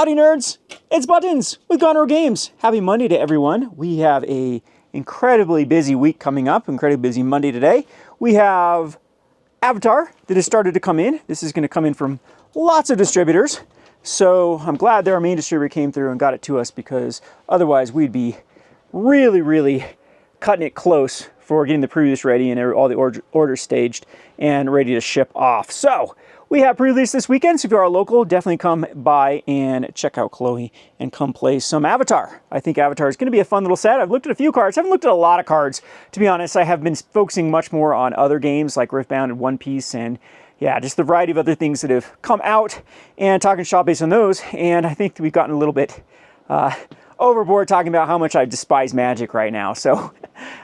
Howdy nerds, it's Buttons with Gonro Games. Happy Monday to everyone. We have a incredibly busy week coming up, incredibly busy Monday today. We have Avatar that has started to come in. This is going to come in from lots of distributors. So I'm glad that our main distributor came through and got it to us, because otherwise we'd be really cutting it close for getting the previews ready and all the orders staged and ready to ship off. So we have pre-release this weekend, so if you are local, definitely come by and check out Chloe and come play some Avatar. I think Avatar is going to be a fun little set. I've looked at a few cards. I haven't looked at a lot of cards, to be honest. I have been focusing much more on other games like Riftbound and One Piece, and yeah, just the variety of other things that have come out and talking shop based on those. And I think we've gotten a little bit overboard talking about how much I despise Magic right now. So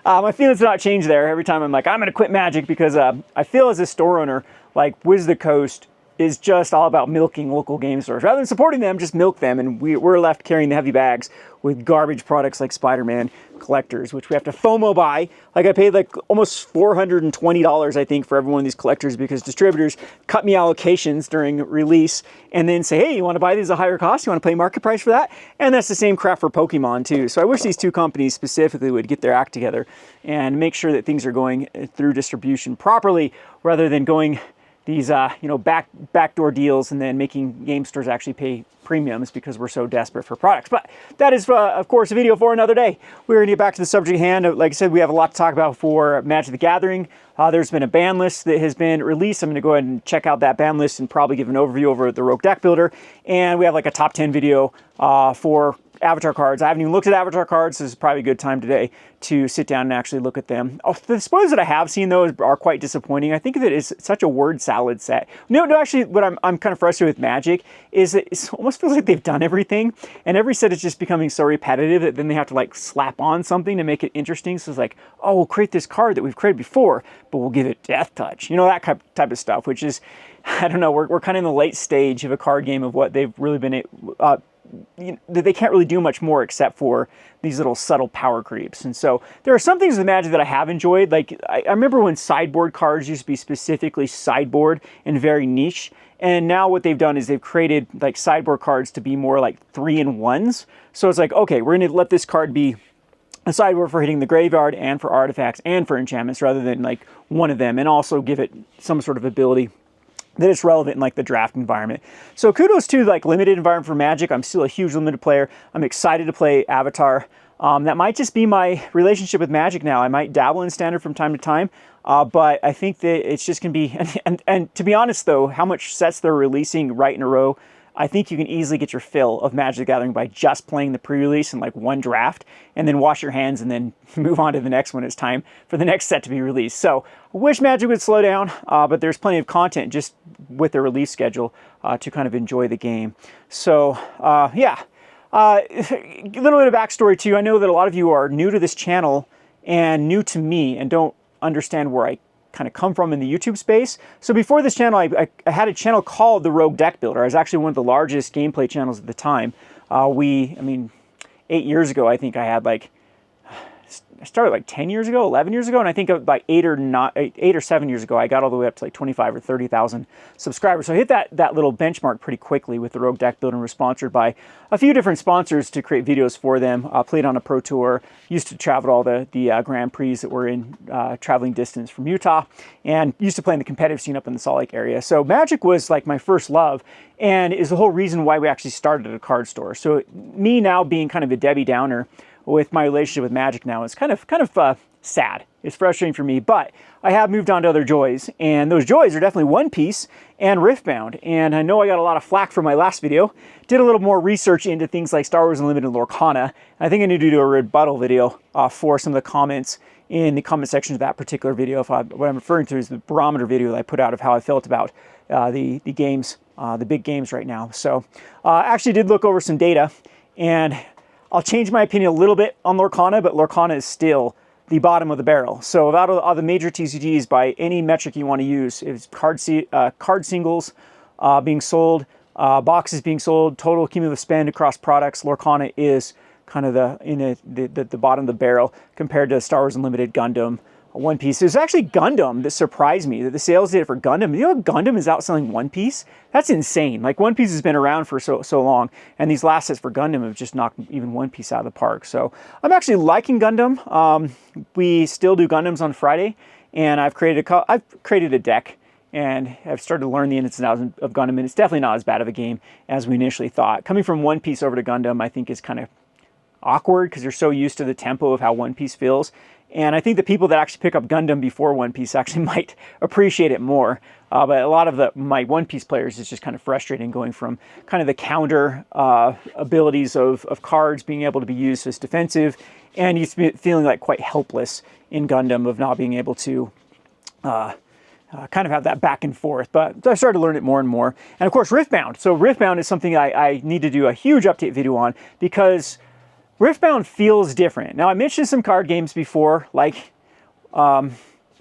my feelings have not changed there. Every time I'm like, I'm going to quit Magic, because I feel as a store owner, like Wizards of the Coast is just all about milking local game stores. Rather than supporting them, just milk them, and we're left carrying the heavy bags with garbage products like Spider-Man collectors, which we have to FOMO buy. Like, I paid like almost $420, I think, for every one of these collectors, because distributors cut me allocations during release and then say, hey, you want to buy these at a higher cost? You want to pay market price for that? And that's the same crap for Pokemon too. So I wish these two companies specifically would get their act together and make sure that things are going through distribution properly, rather than going these backdoor deals and then making game stores actually pay premiums because we're so desperate for products. But that is, of course, a video for another day. We're going to get back to the subject at hand. Like I said, we have a lot to talk about for Magic the Gathering. There's been a ban list that has been released. I'm going to go ahead and check out that ban list and probably give an overview over the Rogue Deck Builder. And we have like a top 10 video for Avatar cards. I haven't even looked at Avatar cards. So this is probably a good time today to sit down and actually look at them. Oh, the spoilers that I have seen, though, are quite disappointing. I think that it's such a word salad set. No, actually, what I'm kind of frustrated with Magic is that it almost feels like they've done everything, and every set is just becoming so repetitive that then they have to like slap on something to make it interesting. So it's like, oh, we'll create this card that we've created before, but we'll give it Death Touch. You know, that type of stuff, which is, I don't know, we're kind of in the late stage of a card game of what they've really been they can't really do much more except for these little subtle power creeps. And so there are some things with Magic that I have enjoyed. Like, I remember when sideboard cards used to be specifically sideboard and very niche. And now what they've done is they've created like sideboard cards to be more like 3-in-1s. So it's like, okay, we're going to let this card be a sideboard for hitting the graveyard and for artifacts and for enchantments, rather than like one of them, and also give it some sort of ability that is relevant in like the draft environment. So kudos to like limited environment for Magic. I'm still a huge limited player. I'm excited to play Avatar. That might just be my relationship with Magic now. I might dabble in Standard from time to time, but I think that it's just gonna be, and to be honest though, how much sets they're releasing right in a row, I think you can easily get your fill of Magic the Gathering by just playing the pre-release in like one draft, and then wash your hands and then move on to the next when it's time for the next set to be released. So I wish Magic would slow down, but there's plenty of content just with the release schedule to kind of enjoy the game. So yeah, a little bit of backstory too. I know that a lot of you are new to this channel and new to me and don't understand where I kind of come from in the YouTube space. So before this channel, I had a channel called the Rogue Deck Builder. I was actually one of the largest gameplay channels at the time. I mean, 8 years ago, I think I had like, I started like 10 years ago, 11 years ago, and I think about 8 or 7 years ago, I got all the way up to like 25 or 30,000 subscribers. So I hit that little benchmark pretty quickly with the Rogue Deck Builder, and was sponsored by a few different sponsors to create videos for them. Played on a pro tour, used to travel to all the Grand Prix that were in traveling distance from Utah, and used to play in the competitive scene up in the Salt Lake area. So Magic was like my first love, and is the whole reason why we actually started at a card store. So me now being kind of a Debbie Downer with my relationship with Magic now, it's kind of sad. It's frustrating for me, but I have moved on to other joys, and those joys are definitely One Piece and Riftbound. And I know I got a lot of flack from my last video. Did a little more research into things like Star Wars Unlimited and Lorcana. I think I need to do a rebuttal video for some of the comments in the comment section of that particular video. What I'm referring to is the barometer video that I put out of how I felt about the games, the big games right now. So I actually did look over some data, and I'll change my opinion a little bit on Lorcana, but Lorcana is still the bottom of the barrel. So of all the major TCGs, by any metric you want to use, it's card singles being sold, boxes being sold, total cumulative spend across products, Lorcana is kind of the bottom of the barrel compared to Star Wars Unlimited, Gundam, One Piece. It was actually Gundam that surprised me, that the sales data for Gundam. You know, Gundam is outselling One Piece? That's insane. Like, One Piece has been around for so long, and these last sets for Gundam have just knocked even One Piece out of the park. So I'm actually liking Gundam. We still do Gundams on Friday, and I've created a deck, and I've started to learn the ins and outs of Gundam, and it's definitely not as bad of a game as we initially thought. Coming from One Piece over to Gundam, I think is kind of awkward because you're so used to the tempo of how One Piece feels. And I think the people that actually pick up Gundam before One Piece actually might appreciate it more. But a lot of my One Piece players, it's just kind of frustrating going from kind of the counter abilities of cards being able to be used as defensive, and you feeling like quite helpless in Gundam of not being able to kind of have that back and forth. But I started to learn it more and more. And of course, Riftbound. So Riftbound is something I need to do a huge update video on, because Riftbound feels different. Now, I mentioned some card games before, like Star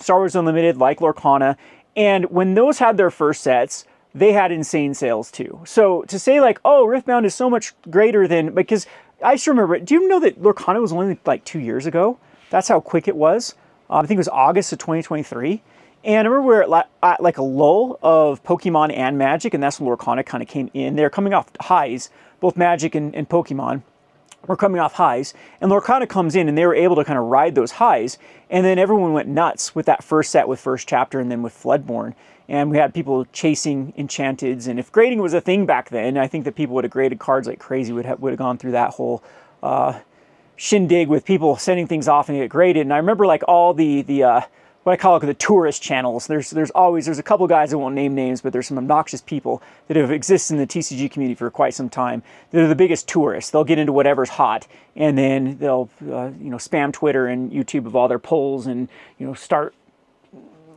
Wars Unlimited, like Lorcana, and when those had their first sets, they had insane sales too. So to say like, oh, Riftbound is so much greater than, because I just remember, do you know that Lorcana was only like 2 years ago? That's how quick it was. I think it was August of 2023. And I remember we were at like a lull of Pokemon and Magic, and that's when Lorcana kind of came in. They're coming off highs, both Magic and Pokemon were coming off highs, and Lorcana comes in and they were able to kind of ride those highs, and then everyone went nuts with that first set with First Chapter and then with Floodborn, and we had people chasing Enchanteds, and if grading was a thing back then, I think that people would have graded cards like crazy, would have gone through that whole shindig with people sending things off and get graded. And I remember like all the what I call it the tourist channels. There's a couple guys, I won't name names, but there's some obnoxious people that have existed in the TCG community for quite some time. They're the biggest tourists. They'll get into whatever's hot, and then they'll spam Twitter and YouTube of all their polls, and start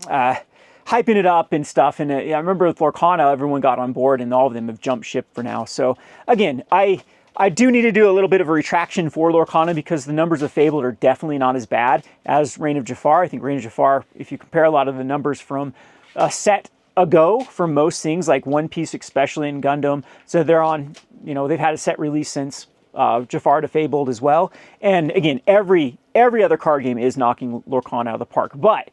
hyping it up and stuff. And I remember with Lorcana, everyone got on board, and all of them have jumped ship for now. So again, I do need to do a little bit of a retraction for Lorcana, because the numbers of Fabled are definitely not as bad as Reign of Jafar. I think Reign of Jafar, if you compare a lot of the numbers from a set ago for most things, like One Piece especially in Gundam, so they're on, they've had a set release since Jafar to Fabled as well. And again, every other card game is knocking Lorcana out of the park. But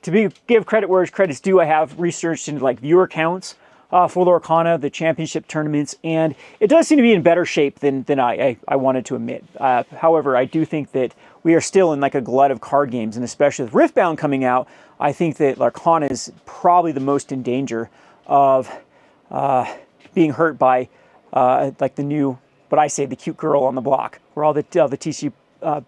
give credit where credit's due, I have researched into like viewer counts for Lorcana, the championship tournaments, and it does seem to be in better shape than I wanted to admit. However, I do think that we are still in like a glut of card games, and especially with Riftbound coming out, I think that Lorcana is probably the most in danger of being hurt by like the new, what I say, the cute girl on the block, where all the TCG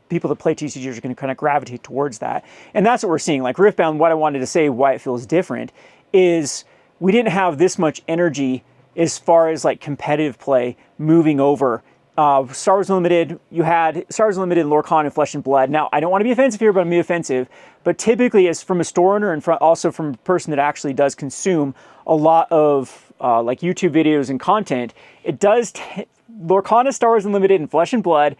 people that play TCGs are going to kind of gravitate towards that. And that's what we're seeing. Like Riftbound, what I wanted to say, why it feels different, is we didn't have this much energy as far as like competitive play moving over. Star Wars Unlimited, you had Star Wars Unlimited, Lorcana, and Flesh and Blood. Now, I don't want to be offensive here, but I'm being offensive. But typically, as from a store owner and also from a person that actually does consume a lot of like YouTube videos and content, it does, Lorcana, Star Wars Unlimited, and Flesh and Blood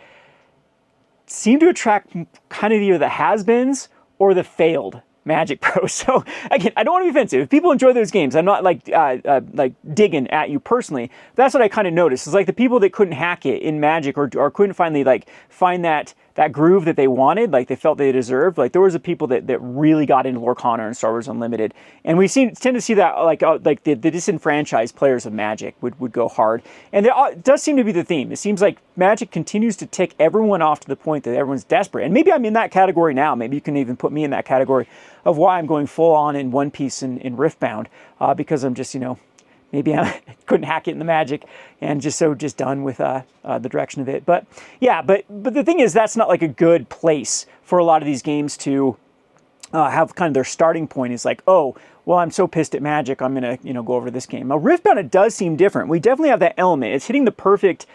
seem to attract kind of either the has-beens or the failed Magic pros. So again, I don't want to be offensive. If people enjoy those games, I'm not like digging at you personally. That's what I kind of noticed. It's like the people that couldn't hack it in Magic or couldn't finally like find that groove that they wanted, like they felt they deserved. Like there was the people that really got into Lorcana and Star Wars Unlimited, and we tend to see that like the disenfranchised players of Magic would go hard, and it does seem to be the theme. It seems like Magic continues to tick everyone off to the point that everyone's desperate, and maybe I'm in that category now. Maybe you can even put me in that category of why I'm going full on in One Piece and in Riftbound, because I'm just maybe I couldn't hack it in the Magic and just done with the direction of it. But yeah, but the thing is, that's not like a good place for a lot of these games to have kind of their starting point is like, oh, well, I'm so pissed at Magic, I'm going to go over this game. Now, Riftbound, it does seem different. We definitely have that element. It's hitting the perfect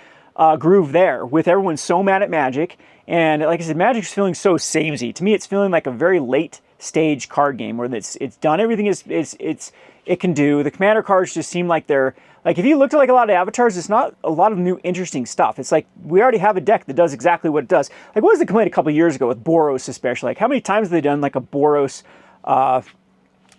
groove there with everyone so mad at Magic. And like I said, Magic's feeling so samesy. To me, it's feeling like a very late stage card game where it's done everything it can do. The commander cards just seem like they're like, if you looked at like a lot of avatars, it's not a lot of new interesting stuff. It's like we already have a deck that does exactly what it does. Like what was the complaint a couple years ago with Boros especially? Like how many times have they done like a Boros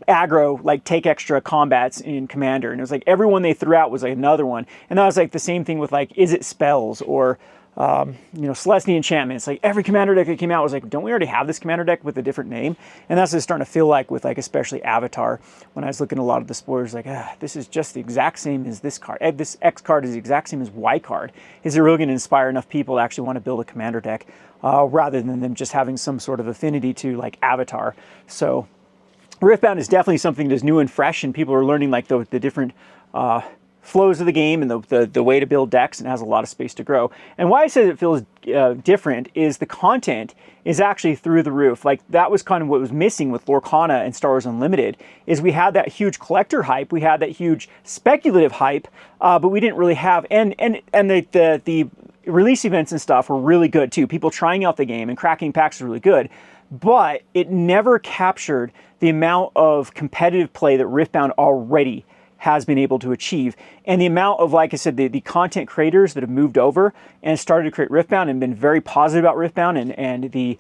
aggro, like take extra combats in Commander? And it was like every one they threw out was like another one. And that was like the same thing with like, is it spells or Celestia enchantments. Like every commander deck that came out was like, don't we already have this commander deck with a different name? And that's what it's starting to feel like with like especially Avatar. When I was looking at a lot of the spoilers, like, this is just the exact same as this card. This X card is the exact same as Y card. Is it really going to inspire enough people to actually want to build a commander deck rather than them just having some sort of affinity to like Avatar? So Riftbound is definitely something that's new and fresh, and people are learning like the different flows of the game and the way to build decks, and has a lot of space to grow. And why I say it feels different is the content is actually through the roof. Like that was kind of what was missing with Lorcana and Star Wars Unlimited, is we had that huge collector hype, we had that huge speculative hype, but we didn't really have, and the release events and stuff were really good too. People trying out the game and cracking packs was really good, but it never captured the amount of competitive play that Riftbound already has been able to achieve. And the amount of, like I said, the content creators that have moved over and started to create Riftbound and been very positive about Riftbound and the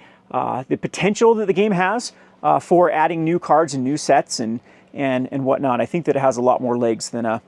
potential that the game has for adding new cards and new sets and whatnot. I think that it has a lot more legs than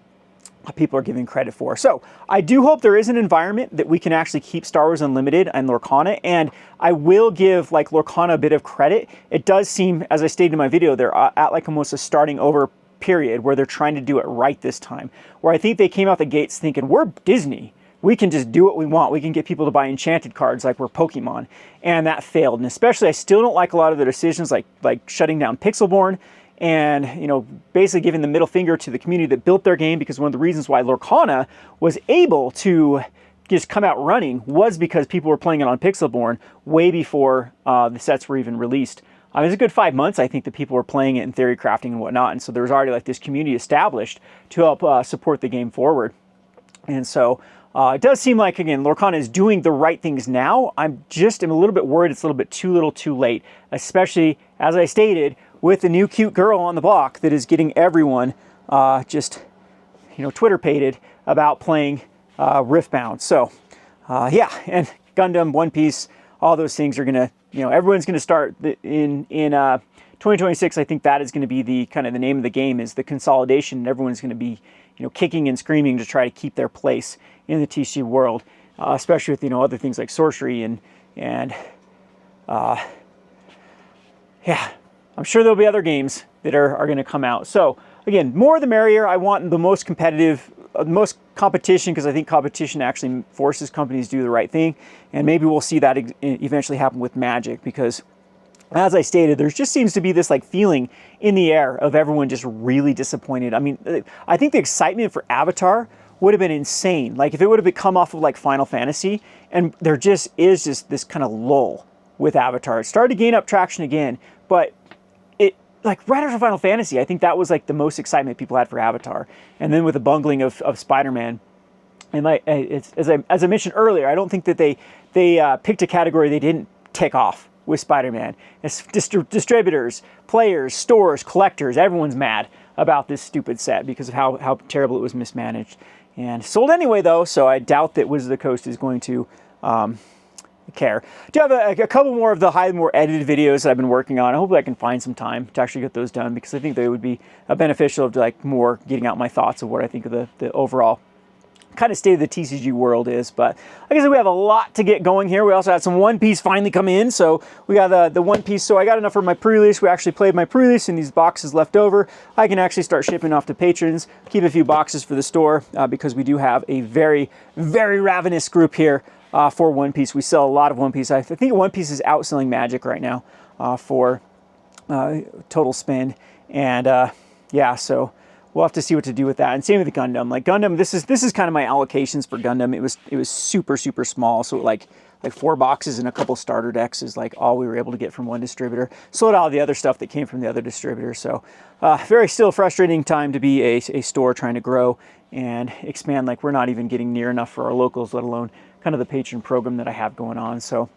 people are giving credit for. So I do hope there is an environment that we can actually keep Star Wars Unlimited and Lorcana, and I will give like Lorcana a bit of credit. It does seem, as I stated in my video, they're at like almost a starting over period where they're trying to do it right this time, where I think they came out the gates thinking, we're Disney, we can just do what we want, we can get people to buy enchanted cards like we're Pokemon, and that failed. And especially I still don't like a lot of the decisions like shutting down Pixelborn and basically giving the middle finger to the community that built their game, because one of the reasons why Lorcana was able to just come out running was because people were playing it on Pixelborn way before the sets were even released. It was a good 5 months, I think, that people were playing it in theory crafting and whatnot, and so there was already like this community established to help support the game forward. And so it does seem like, again, Lorcana is doing the right things now. I'm a little bit worried it's a little bit too little too late, especially, as I stated, with the new cute girl on the block that is getting everyone just, Twitter-pated about playing Riftbound. So, yeah, and Gundam, One Piece, all those things are going to, everyone's going to start in 2026. I think that is going to be the kind of the name of the game, is the consolidation, and everyone's going to be, kicking and screaming to try to keep their place in the TC world, especially with, other things like sorcery and yeah, I'm sure there'll be other games that are going to come out. So again, more the merrier. I want the most competitive, most competition, because I think competition actually forces companies to do the right thing. And maybe we'll see that eventually happen with Magic, because as I stated, there just seems to be this like feeling in the air of everyone just really disappointed. I mean, I think the excitement for Avatar would have been insane. Like if it would have come off of like Final Fantasy, and there just is just this kind of lull with Avatar. It started to gain up traction again, but like right after Final Fantasy, I think that was like the most excitement people had for Avatar. And then with the bungling of Spider-Man, and like as I mentioned earlier, I don't think that they picked a category they didn't tick off with Spider-Man. It's distributors, players, stores, collectors, everyone's mad about this stupid set because of how terrible it was mismanaged. And sold anyway though, so I doubt that Wizards of the Coast is going to care. Do have a couple more of the more edited videos that I've been working on. I hope I can find some time to actually get those done, because I think they would be beneficial to like more getting out my thoughts of what I think of the overall kind of state of the TCG world is. But like I said, we have a lot to get going here. We also had some One Piece finally come in, so we got the One Piece. So I got enough for my pre-release. We actually played my pre-release, and these boxes left over, I can actually start shipping off to patrons, keep a few boxes for the store, because we do have a very, very ravenous group here for One Piece. We sell a lot of One Piece. I think One Piece is outselling Magic right now for total spend. And yeah, so we'll have to see what to do with that. And same with the Gundam. Like Gundam, this is kind of my allocations for Gundam. It was super, super small. So like 4 boxes and a couple starter decks is like all we were able to get from one distributor. Sold all the other stuff that came from the other distributor. So very still frustrating time to be a store trying to grow and expand. Like we're not even getting near enough for our locals, let alone kind of the patron program that I have going on. So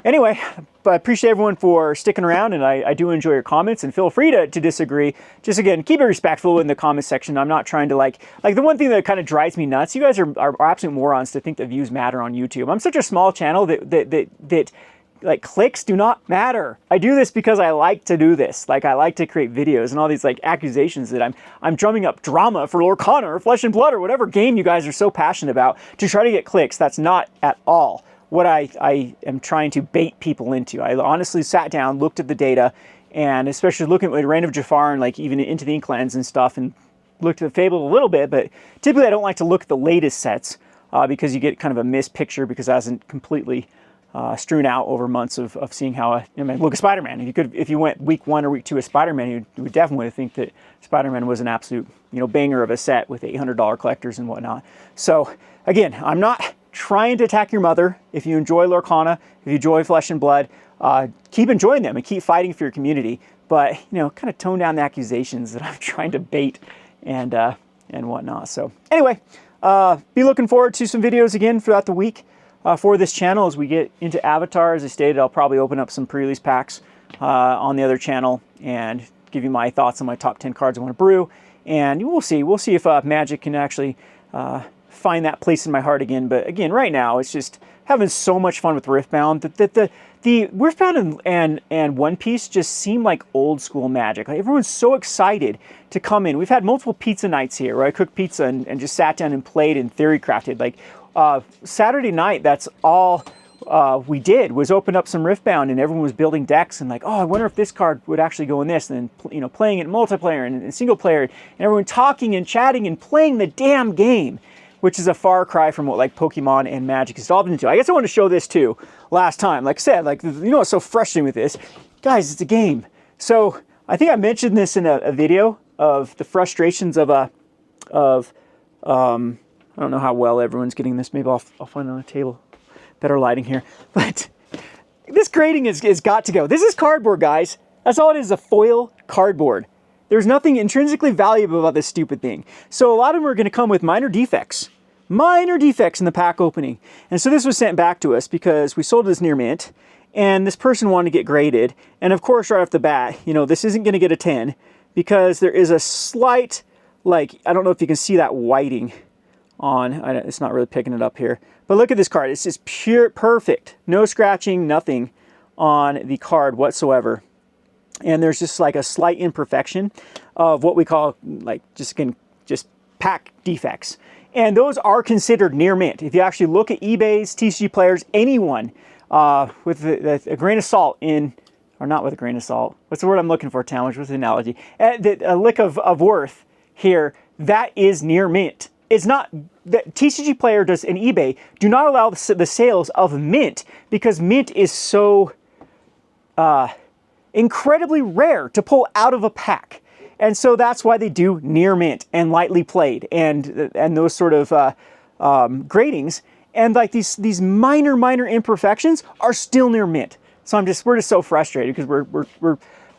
anyway, but I appreciate everyone for sticking around, and I do enjoy your comments, and feel free to disagree. Just again, keep it respectful in the comment section. I'm not trying to like the one thing that kind of drives me nuts, you guys are absolute morons to think that views matter on YouTube. I'm such a small channel that like clicks do not matter. I do this because I like to do this. Like I like to create videos, and all these like accusations that I'm drumming up drama for Lorcana or Flesh and Blood or whatever game you guys are so passionate about to try to get clicks. That's not at all what I am trying to bait people into. I honestly sat down, looked at the data, and especially looking at Reign of Jafar and like even into the Inklands and stuff, and looked at the Fable a little bit, but typically I don't like to look at the latest sets because you get kind of a missed picture because it hasn't completely strewn out over months of seeing how, I mean, look at Spider-Man. If you went week 1 or week 2 of Spider-Man, you would definitely think that Spider-Man was an absolute, banger of a set with $800 collectors and whatnot. So again, I'm not trying to attack your mother. If you enjoy Lorcana, if you enjoy Flesh and Blood, keep enjoying them and keep fighting for your community. But kind of tone down the accusations that I'm trying to bait and whatnot. So anyway, be looking forward to some videos again throughout the week for this channel as we get into Avatar. As I stated, I'll probably open up some pre-release packs on the other channel and give you my thoughts on my top 10 cards I want to brew. And we'll see if Magic can actually find that place in my heart again. But again, right now, it's just having so much fun with Riftbound that the Riftbound and One Piece just seem like old school Magic. Like everyone's so excited to come in. We've had multiple pizza nights here where I cooked pizza and just sat down and played and theory crafted. Like Saturday night, that's all we did was open up some Riftbound, and everyone was building decks and like, oh, I wonder if this card would actually go in this, and then playing it in multiplayer and single player, and everyone talking and chatting and playing the damn game, which is a far cry from what like Pokemon and Magic has evolved into. I guess I wanted to show this too last time. Like I said, like what's so frustrating with this, guys? It's a game. So I think I mentioned this in a video of the frustrations of I don't know how well everyone's getting this. Maybe I'll find it on a table. Better lighting here. But this grading is got to go. This is cardboard, guys. That's all it is, a foil cardboard. There's nothing intrinsically valuable about this stupid thing. So a lot of them are going to come with minor defects. Minor defects in the pack opening. And so this was sent back to us because we sold this near mint, and this person wanted to get graded. And of course, right off the bat, this isn't going to get a 10 because there is a slight, like, I don't know if you can see that whiting on, it's not really picking it up here. But look at this card. It's just pure, perfect. No scratching, nothing on the card whatsoever. And there's just like a slight imperfection of what we call like just pack defects. And those are considered near mint. If you actually look at eBay's, TCG Players, anyone with a grain of salt in, or not with a grain of salt, what's the word I'm looking for, Talmadge? What's the analogy? A lick of worth here, that is near mint. It's not, the TCG Player does and eBay do not allow the sales of mint because mint is so incredibly rare to pull out of a pack. And so that's why they do near mint and lightly played and those sort of gradings. And like these minor imperfections are still near mint. So we're just so frustrated because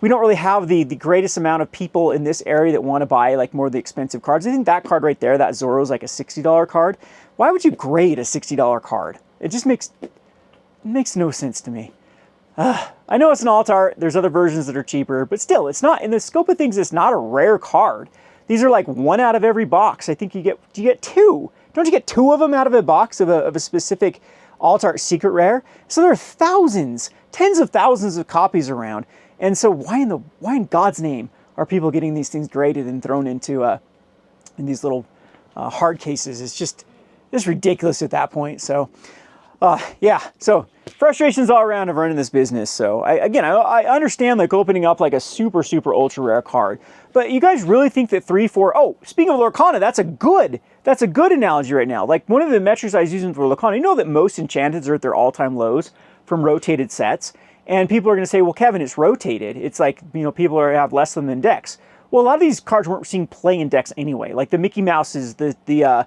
we don't really have the greatest amount of people in this area that want to buy like more of the expensive cards. I think that card right there, that Zoro's like a $60 card. Why would you grade a $60 card? It just makes no sense to me. I know it's an alt art. There's other versions that are cheaper, but still, it's not, in the scope of things, it's not a rare card. These are like one out of every box. I think you get two. Don't you get two of them out of a box of a specific alt art secret rare? So there are thousands, tens of thousands of copies around. And so why in God's name are people getting these things graded and thrown into in these little hard cases? It's ridiculous at that point. So yeah, so frustrations all around of running this business. So I understand like opening up like a super ultra rare card, but you guys really think that 3, 4, oh, speaking of Lorcana, that's a good analogy right now. Like one of the metrics I was using for Lorcana, you know that most enchanteds are at their all-time lows from rotated sets. And people are going to say, well, Kevin, it's rotated. It's like, people have less of them in decks. Well, a lot of these cards weren't seeing play in decks anyway. Like the Mickey Mouses, the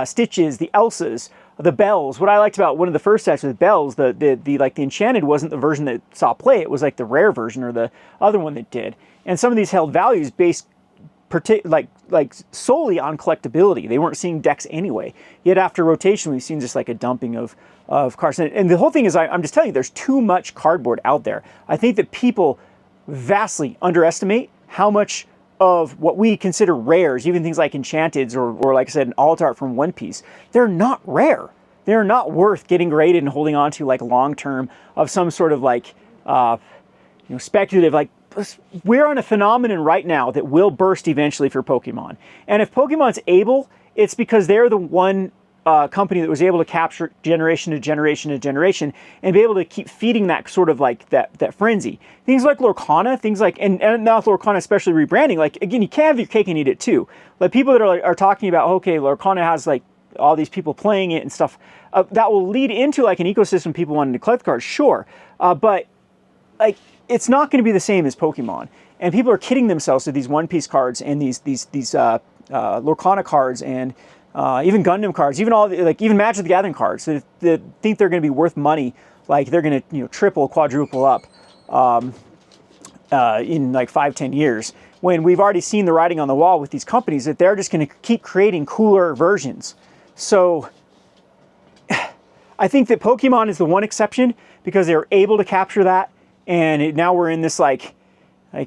Stitches, the Elsas, the Bells. What I liked about one of the first sets with Bells, the Enchanted wasn't the version that saw play. It was like the rare version or the other one that did. And some of these held values based like solely on collectability. They weren't seeing decks anyway. Yet after rotation, we've seen just like a dumping of cards. And the whole thing is, I'm just telling you, there's too much cardboard out there. I think that people vastly underestimate how much of what we consider rares, even things like enchanteds or like I said, an alt art from One Piece, they're not rare. They're not worth getting graded and holding on to like long term of some sort of like speculative, like we're on a phenomenon right now that will burst eventually for Pokemon. And if Pokemon's able, it's because they're the one company that was able to capture generation to generation to generation and be able to keep feeding that sort of like that frenzy. Things like Lorcana, things like, and now with Lorcana especially rebranding, like again, you can't have your cake and eat it too. Like people that are talking about, okay, Lorcana has like all these people playing it and stuff, that will lead into like an ecosystem, people wanting to collect cards, sure. But like, it's not going to be the same as Pokemon. And people are kidding themselves with these One Piece cards and these Lorcana cards and even Gundam cards, even even Magic the Gathering cards that think they're going to be worth money, like they're going to triple, quadruple up in like 5-10 years. When we've already seen the writing on the wall with these companies that they're just going to keep creating cooler versions. So I think that Pokemon is the one exception because they were able to capture that, and now we're in this like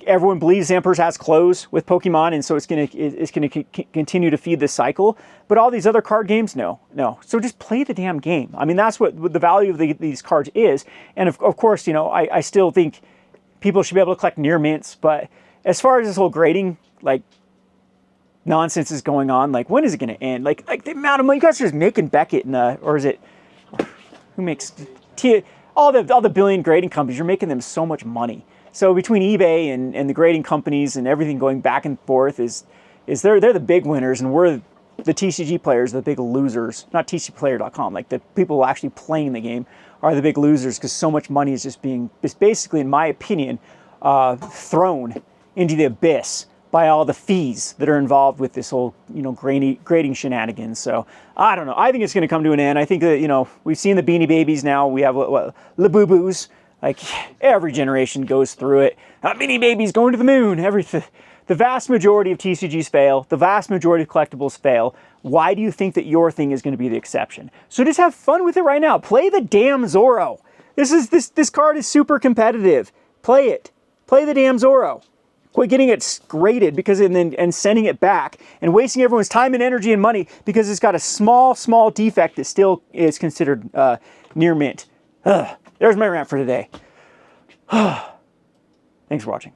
everyone believes Emperor's has clothes with Pokemon, and so it's gonna continue to feed this cycle. But all these other card games, no. So just play the damn game. I mean, that's what the value of these cards is. And of course, I still think people should be able to collect near mints. But as far as this whole grading like nonsense is going on, like when is it going to end? Like the amount of money you guys are just making Beckett or is it who makes all the billion grading companies? You're making them so much money. So between eBay and the grading companies and everything going back and forth is they're the big winners, and we're the TCG players, the big losers. Not TCGplayer.com, like the people actually playing the game are the big losers because so much money is just basically, in my opinion, thrown into the abyss by all the fees that are involved with this whole grading shenanigans. So I don't know. I think it's going to come to an end. I think that we've seen the Beanie Babies now. We have Labubu's. Like every generation goes through it. Beanie Babies going to the moon. The vast majority of TCGs fail. The vast majority of collectibles fail. Why do you think that your thing is going to be the exception? So just have fun with it right now. Play the damn Zoro. This card is super competitive. Play it. Play the damn Zoro. Quit getting it graded and sending it back and wasting everyone's time and energy and money because it's got a small defect that still is considered near mint. There's my rant for today. Thanks for watching.